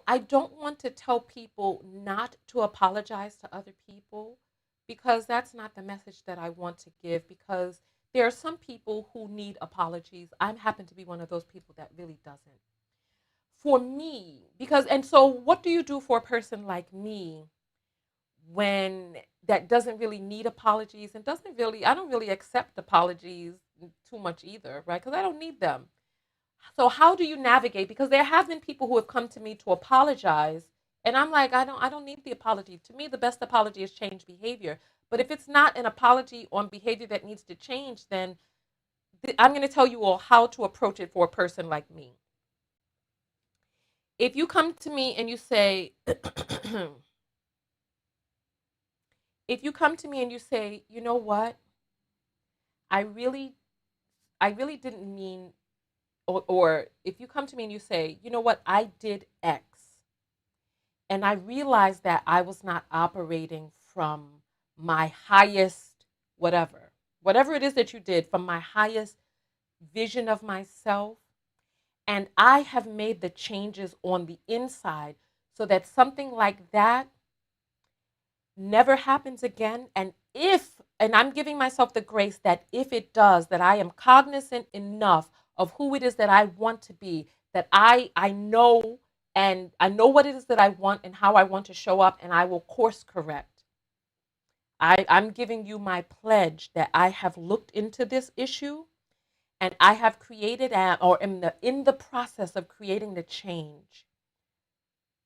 I don't want to tell people not to apologize to other people, because that's not the message that I want to give, because there are some people who need apologies. I happen to be one of those people that really doesn't. For me, because, and so what do you do for a person like me when that doesn't really need apologies and I don't really accept apologies too much either, right? Because I don't need them. So how do you navigate? Because there have been people who have come to me to apologize, and I'm like, I don't need the apology. To me, the best apology is change behavior. But if it's not an apology on behavior that needs to change, then I'm going to tell you all how to approach it for a person like me. If you come to me and you say, If you come to me and you say, you know what, I really, I really didn't mean, or if you come to me and you say, you know what, I did X, and I realized that I was not operating from my highest, whatever it is that you did, from my highest vision of myself, and I have made the changes on the inside so that something like that never happens again. And I'm giving myself the grace that if it does, that I am cognizant enough of who it is that I want to be, that I know, and I know what it is that I want and how I want to show up, and I will course correct. I'm giving you my pledge that I have looked into this issue, and I have created or in the process of creating the change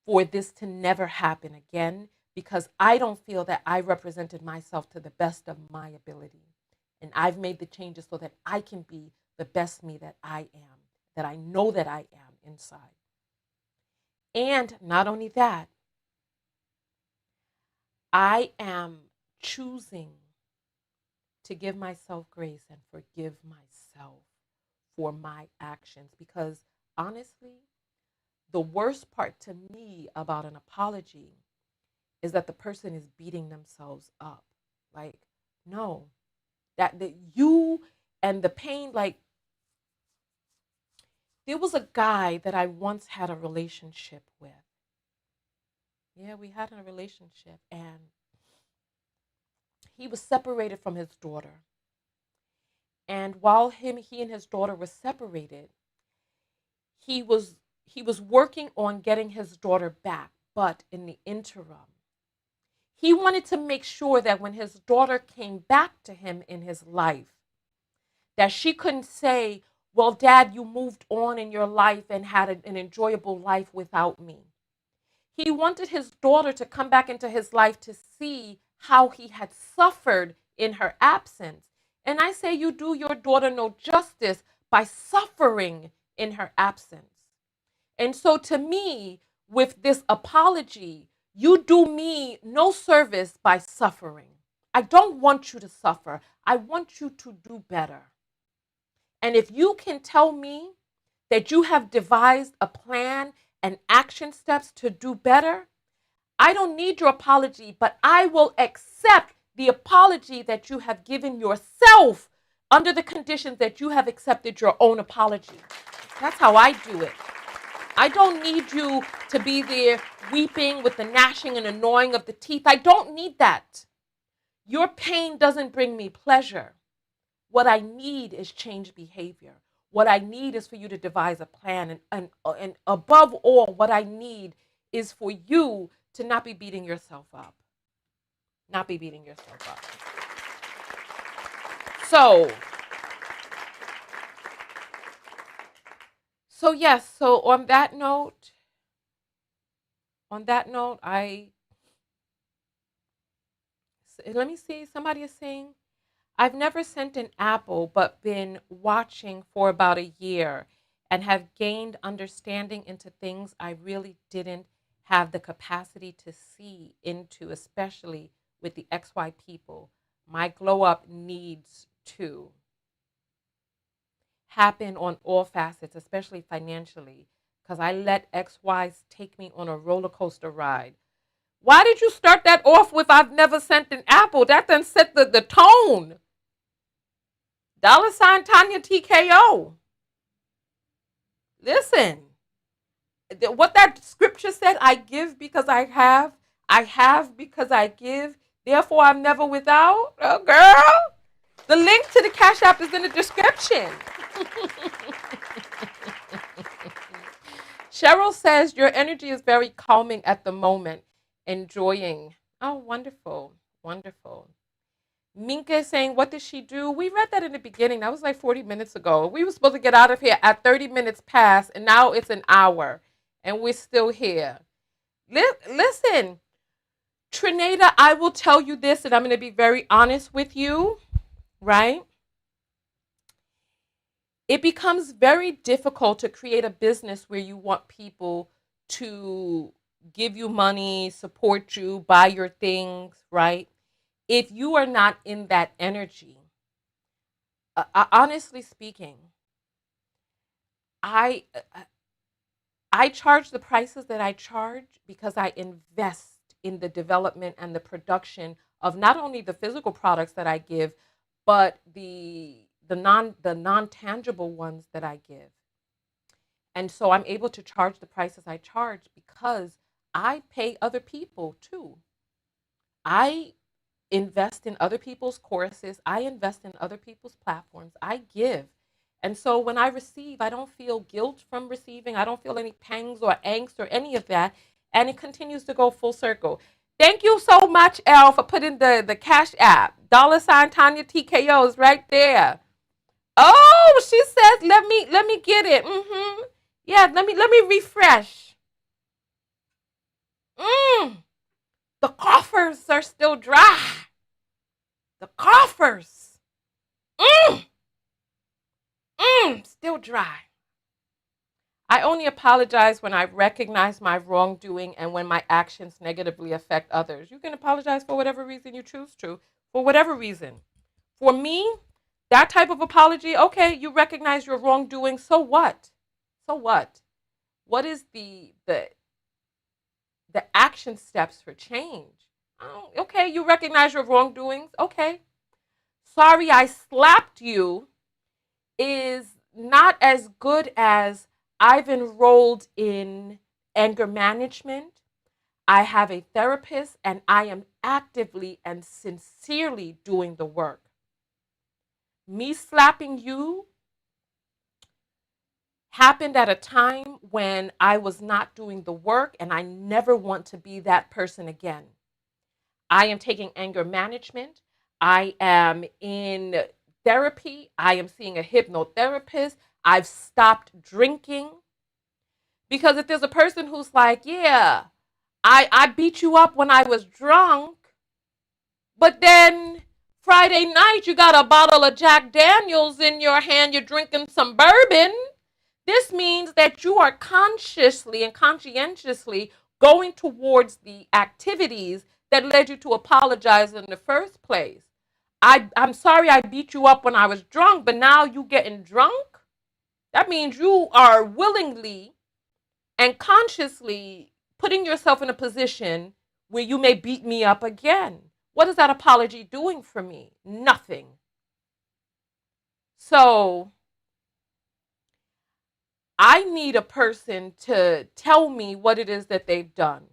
for this to never happen again, because I don't feel that I represented myself to the best of my ability. And I've made the changes so that I can be the best me that I am, that I know that I am inside. And not only that, I am choosing to give myself grace and forgive myself for my actions, because honestly, the worst part to me about an apology is that the person is beating themselves up. Like, no, that you and the pain, like, there was a guy that I once had a relationship with. Yeah, we had a relationship, and he was separated from his daughter. And while he and his daughter were separated, he was he was working on getting his daughter back. But in the interim, he wanted to make sure that when his daughter came back to him in his life, that she couldn't say, well, Dad, you moved on in your life and had an enjoyable life without me. He wanted his daughter to come back into his life to see how he had suffered in her absence. And I say, you do your daughter no justice by suffering in her absence. And so, to me, with this apology, you do me no service by suffering. I don't want you to suffer. I want you to do better. And if you can tell me that you have devised a plan and action steps to do better, I don't need your apology, but I will accept the apology that you have given yourself under the conditions that you have accepted your own apology. That's how I do it. I don't need you to be there weeping with the gnashing and the gnawing of the teeth. I don't need that. Your pain doesn't bring me pleasure. What I need is change behavior. What I need is for you to devise a plan. And above all, what I need is for you to not be beating yourself up. Not be beating yourself up. So yes, so on that note, let me see, somebody is saying, I've never sent an apple, but been watching for about a year and have gained understanding into things I really didn't have the capacity to see into, especially with the XY people. My glow up needs to happen on all facets, especially financially, because I let XYs take me on a roller coaster ride. Why did you start that off with I've never sent an apple? That doesn't set the tone. $ Tonya TKO. Listen, what that scripture said, I give because I have because I give, therefore I'm never without. Oh, girl, the link to the Cash App is in the description. Cheryl says, your energy is very calming at the moment. Enjoying. Oh, wonderful. Wonderful. Minka is saying, what did she do? We read that in the beginning. That was like 40 minutes ago. We were supposed to get out of here at 30 minutes past, and now it's an hour, and we're still here. Listen, Trinada, I will tell you this, and I'm going to be very honest with you, right? It becomes very difficult to create a business where you want people to give you money, support you, buy your things, right? If you are not in that energy, honestly speaking, I I charge the prices that I charge because I invest in the development and the production of not only the physical products that I give, but the non tangible ones that I give. And so I'm able to charge the prices I charge because I pay other people too. I invest in other people's courses. I invest in other people's platforms. I give. And so when I receive, I don't feel guilt from receiving. I don't feel any pangs or angst or any of that. And it continues to go full circle. Thank you so much, Elle, for putting the Cash App. $ Tonya TKO is right there. Oh, she says, let me get it. Yeah, let me refresh. The coffers are still dry. The coffers. Still dry. I only apologize when I recognize my wrongdoing and when my actions negatively affect others. You can apologize for whatever reason you choose to, for whatever reason. For me, that type of apology, okay, you recognize your wrongdoing, so what? So what? What is the action steps for change? Oh, okay, you recognize your wrongdoings, okay. Sorry I slapped you is not as good as I've enrolled in anger management. I have a therapist and I am actively and sincerely doing the work. Me slapping you happened at a time when I was not doing the work and I never want to be that person again. I am taking anger management. I am in therapy. I am seeing a hypnotherapist. I've stopped drinking. Because if there's a person who's like, yeah, I beat you up when I was drunk, but then Friday night you got a bottle of Jack Daniels in your hand, you're drinking some bourbon, this means that you are consciously and conscientiously going towards the activities that led you to apologize in the first place. I'm sorry I beat you up when I was drunk, but now you getting drunk? That means you are willingly and consciously putting yourself in a position where you may beat me up again. What is that apology doing for me? Nothing. So I need a person to tell me what it is that they've done.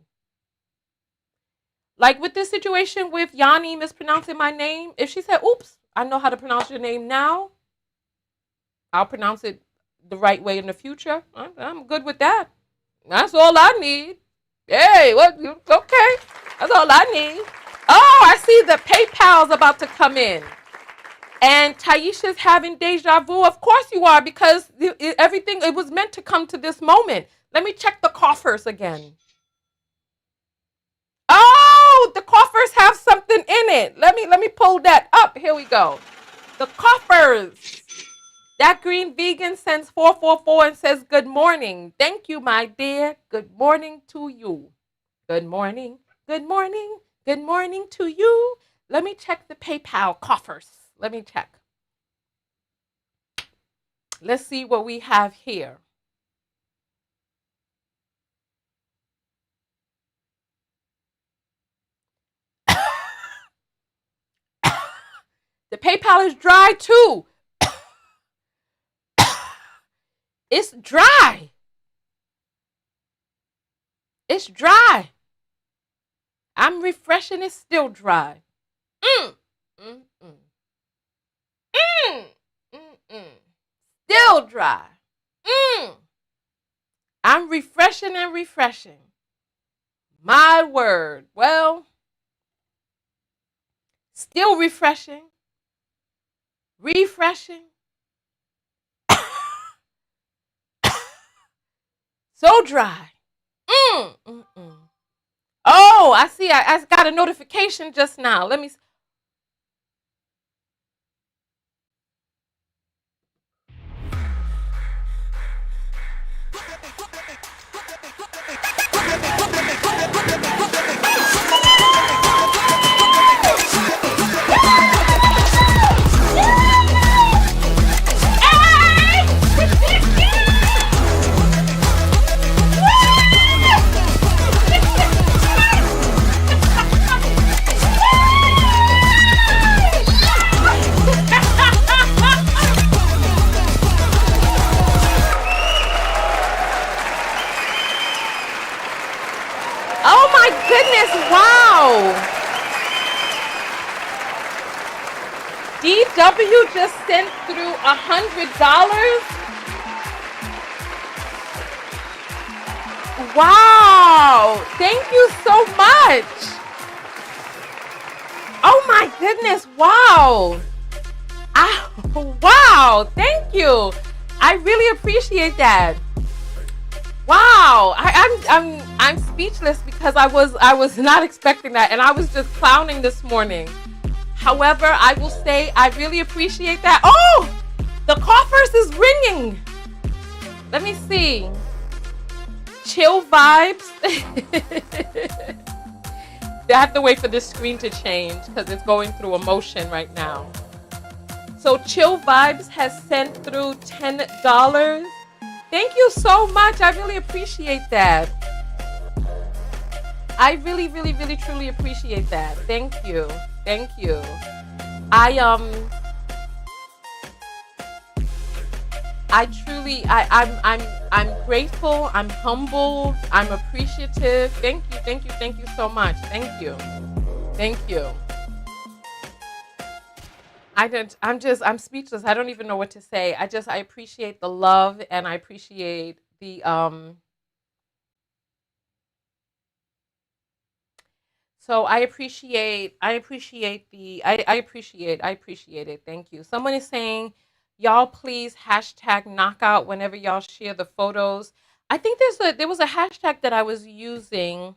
Like with this situation with Yanie mispronouncing my name, if she said, oops, I know how to pronounce your name now, I'll pronounce it the right way in the future. I'm good with that. That's all I need. Hey, what? Okay, that's all I need. Oh, I see the PayPal's about to come in. And Taisha's having deja vu. Of course you are, because everything, it was meant to come to this moment. Let me check the coffers again. Oh, the coffers have something in it. Let me pull that up. Here we go. The coffers. That green vegan sends 444 and says, good morning. Thank you, my dear. Good morning to you. Good morning. Good morning. Good morning to you. Let me check the PayPal coffers. Let me check. Let's see what we have here. The PayPal is dry too. It's dry. It's dry. I'm refreshing. It's still dry. Mm, mm, mm. Mm, mm, mm. Still dry. I'm refreshing and refreshing. My word. Well, still refreshing. Refreshing. So dry. Oh, I see. I got a notification just now. Let me. DW just sent through $100. Wow! Thank you so much. Oh my goodness! Wow! Ah, wow! Thank you. I really appreciate that. Wow! I'm speechless because I was not expecting that, and I was just clowning this morning. However, I will say I really appreciate that. Oh, the coffers is ringing. Let me see. Chill vibes. I have to wait for this screen to change because it's going through a motion right now. So Chill Vibes has sent through $10. Thank you so much. I really appreciate that. I really, really, really, truly appreciate that. Thank you. Thank you. I I truly I'm grateful, I'm humbled, I'm appreciative. Thank you so much. Thank you. Thank you. I'm speechless. I don't even know what to say. I appreciate the love, and I appreciate the so I appreciate it. Thank you. Someone is saying, y'all please hashtag knockout whenever y'all share the photos. I think there was a hashtag that I was using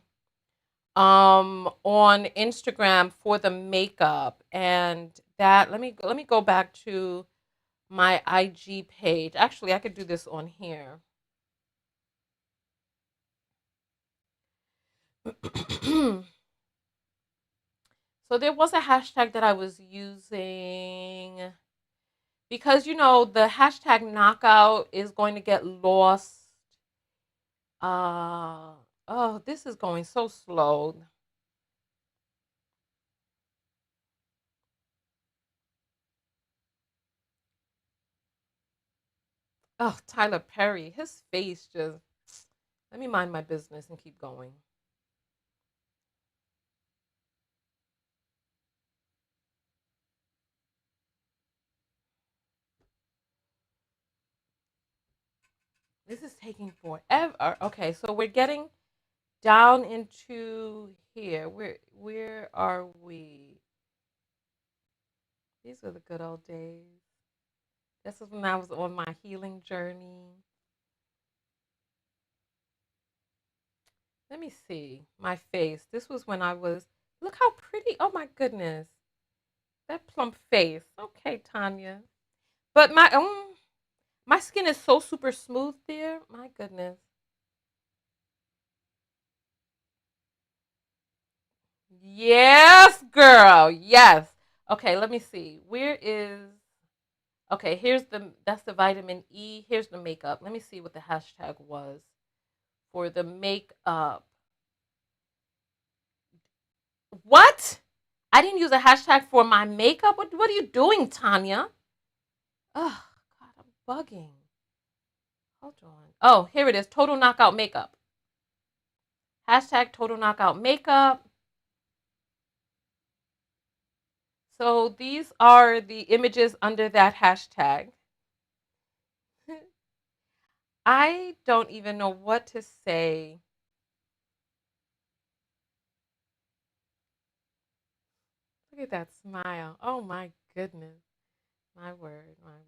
on Instagram for the makeup, and that let me go back to my IG page. Actually, I could do this on here. So there was a hashtag that I was using because the hashtag knockout is going to get lost. Uh oh, this is going so slow. Oh, Tyler Perry, his face just. Let me mind my business and keep going. This is taking forever. Okay, so we're getting down into here. Where are we? These are the good old days. This is when I was on my healing journey. Let me see my face. This was when I was. Look how pretty. Oh my goodness, that plump face. Okay, Tonya. But my skin is so super smooth there. My goodness. Yes, girl. Yes. Okay, let me see. Where is Okay, here's that's the vitamin E. Here's the makeup. Let me see what the hashtag was for the makeup. What? I didn't use a hashtag for my makeup. What are you doing, Tonya? Oh, God, I'm bugging. Hold on. Oh, here it is. Total knockout makeup. Hashtag total knockout makeup. So these are the images under that hashtag. I don't even know what to say. Look at that smile. Oh my goodness. My word, my word.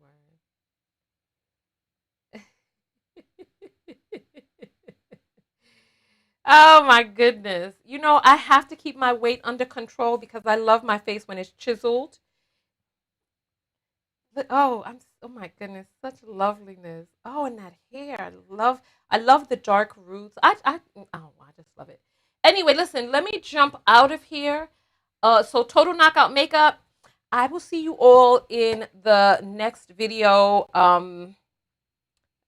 Oh my goodness. I have to keep my weight under control because I love my face when it's chiseled. Oh my goodness, such loveliness. Oh, and that hair. I love the dark roots. I just love it. Anyway, listen, let me jump out of here. So total knockout makeup. I will see you all in the next video.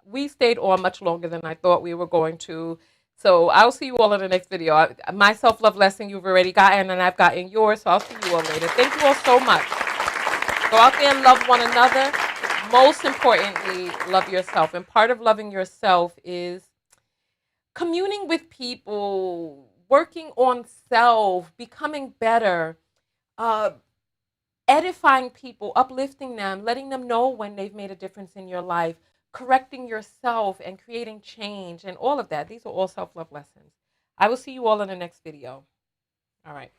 We stayed on much longer than I thought we were going to. So I'll see you all in the next video. My self-love lesson you've already gotten, and I've gotten yours. So I'll see you all later. Thank you all so much. Go out there and love one another. Most importantly, love yourself. And part of loving yourself is communing with people, working on self, becoming better. Uh, edifying people, uplifting them, letting them know when they've made a difference in your life, correcting yourself and creating change and all of that. These are all self-love lessons. I will see you all in the next video. All right.